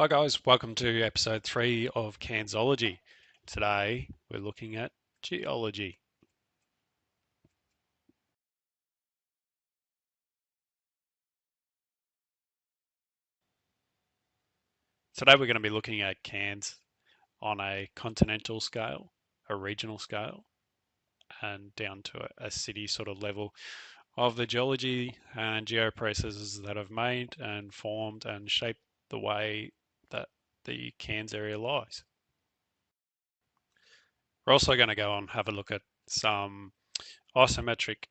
Hi guys, welcome to episode 3 of Cairnsology. Today we're looking at geology. Today we're going to be looking at Cairns on a continental scale, a regional scale, and down to a city sort of level of the geology and geoprocesses that have made and formed and shaped the way that the Cairns area lies. We're also going to go and have a look at some isometric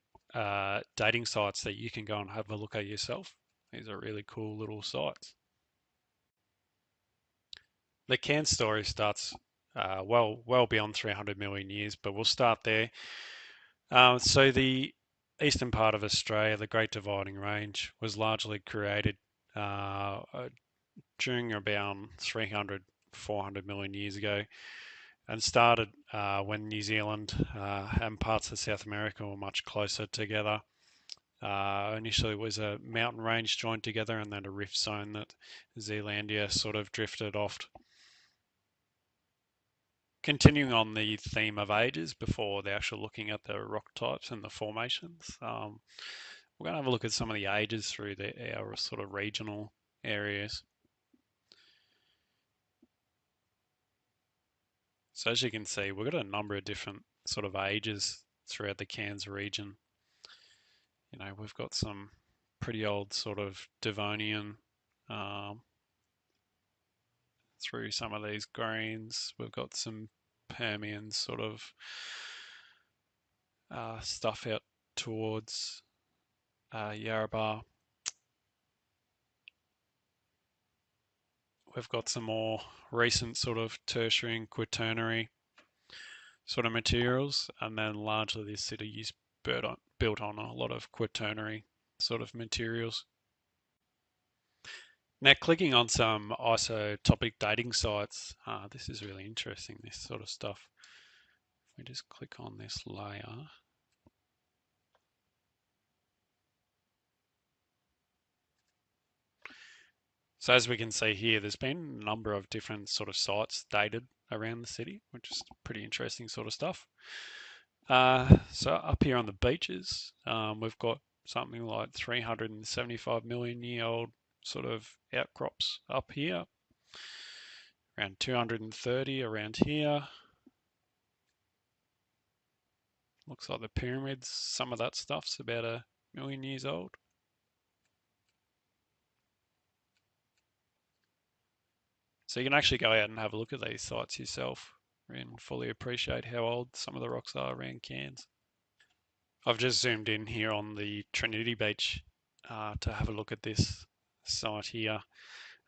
dating sites that you can go and have a look at yourself. These are really cool little sites. The Cairns story starts well beyond 300 million years, but we'll start there. So the eastern part of Australia, the Great Dividing Range, was largely created during about 300, 400 million years ago, and started when New Zealand and parts of South America were much closer together. Initially, it was a mountain range joined together, and then a rift zone that Zealandia sort of drifted off. Continuing on the theme of ages before the actual looking at the rock types and the formations, we're going to have a look at some of the ages through our sort of regional areas. So as you can see, we've got a number of different sort of ages throughout the Cairns region. You know, we've got some pretty old sort of Devonian through some of these greens. We've got some Permian sort of stuff out towards Yarrabah. We've got some more recent sort of tertiary and quaternary sort of materials, and then largely this city is built on a lot of quaternary sort of materials. Now, clicking on some isotopic dating sites, this is really interesting, this sort of stuff. If we just click on this layer, so as we can see here, there's been a number of different sort of sites dated around the city, which is pretty interesting sort of stuff. So up here on the beaches, we've got something like 375 million year old sort of outcrops up here, around 230 around here. Looks like the pyramids, some of that stuff's about 1,000,000 years old. So you can actually go out and have a look at these sites yourself and fully appreciate how old some of the rocks are around Cairns. I've just zoomed in here on the Trinity Beach to have a look at this site here.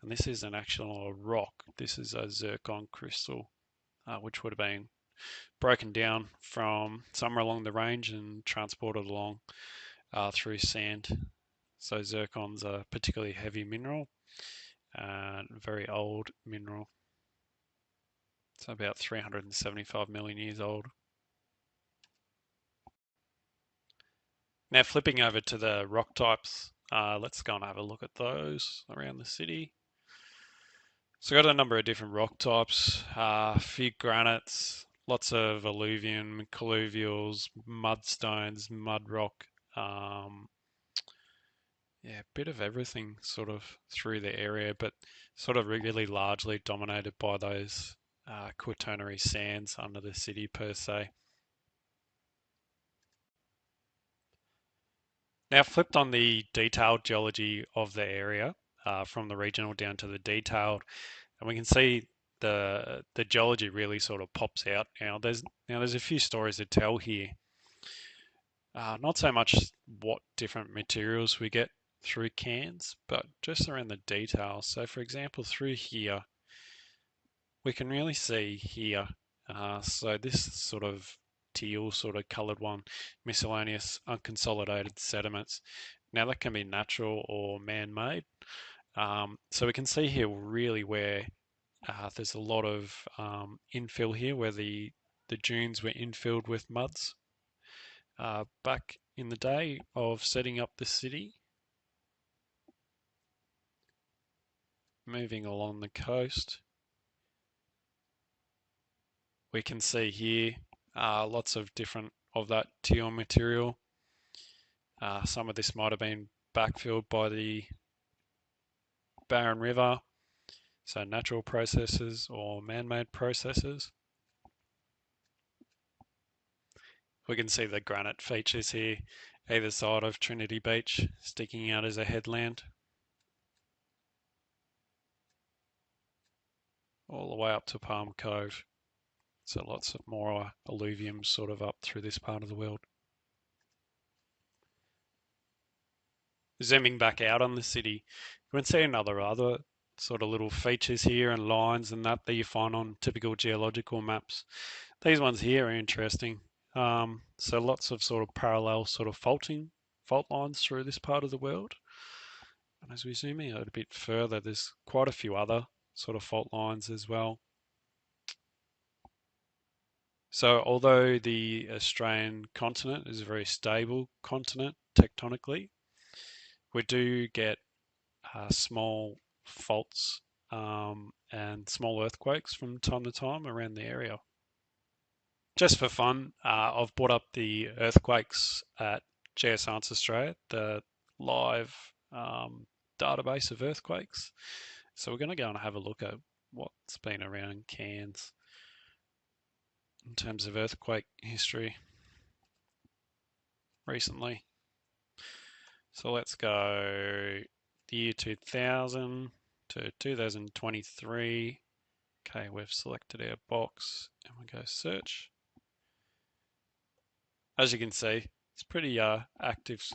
And this is an actual rock. This is a zircon crystal, which would have been broken down from somewhere along the range and transported along through sand. So zircon's a particularly heavy mineral and very old mineral. It's about 375 million years old. Now flipping over to the rock types, let's go and have a look at those around the city. So got a number of different rock types, a few granites, lots of alluvium, colluvials, mudstones, mud rock, yeah, a bit of everything sort of through the area, but sort of really largely dominated by those quaternary sands under the city per se. Now flipped on the detailed geology of the area, from the regional down to the detailed, and we can see the geology really sort of pops out. There's a few stories to tell here. Not so much what different materials we get through Cairns, but just around the details. So for example, through here, we can really see here, so this sort of teal sort of coloured one, miscellaneous unconsolidated sediments. Now that can be natural or man-made. So we can see here really where there's a lot of infill here, where the dunes were infilled with muds back in the day of setting up the city. moving along the coast, we can see here lots of different of that teal material. Some of this might have been backfilled by the Barron River, so natural processes or man-made processes. We can see the granite features here, either side of Trinity Beach, sticking out as a headland, all the way up to Palm Cove. So lots of more alluvium sort of up through this part of the world. Zooming back out on the city, you can see other sort of little features here and lines and that you find on typical geological maps. These ones here are interesting. So lots of sort of parallel sort of fault lines through this part of the world. And as we zoom out a bit further, there's quite a few other sort of fault lines as well. So although the Australian continent is a very stable continent tectonically, we do get small faults and small earthquakes from time to time around the area. Just for fun, I've brought up the earthquakes at Geoscience Australia, the live database of earthquakes. So we're going to go and have a look at what's been around Cairns in terms of earthquake history recently. So let's go the year 2000 to 2023. Okay, we've selected our box and we go search. As you can see, it's pretty active,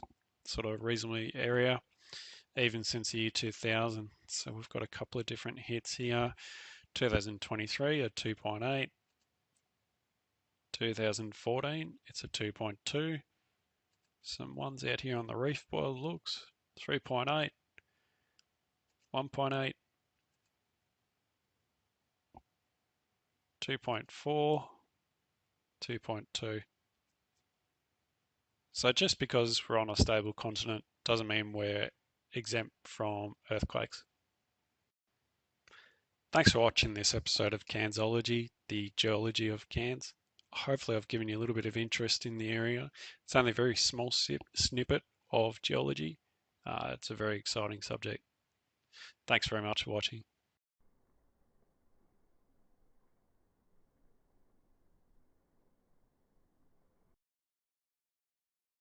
sort of reasonably area, even since the year 2000. So we've got a couple of different hits here. 2023 a 2.8. 2014, it's a 2.2. Some ones out here on the reef by the looks. 3.8, 1.8, 2.4, 2.2. So just because we're on a stable continent doesn't mean we're exempt from earthquakes. Thanks for watching this episode of Cairnsology, the geology of Cairns. Hopefully I've given you a little bit of interest in the area. It's only a very small snippet of geology. It's a very exciting subject. Thanks very much for watching.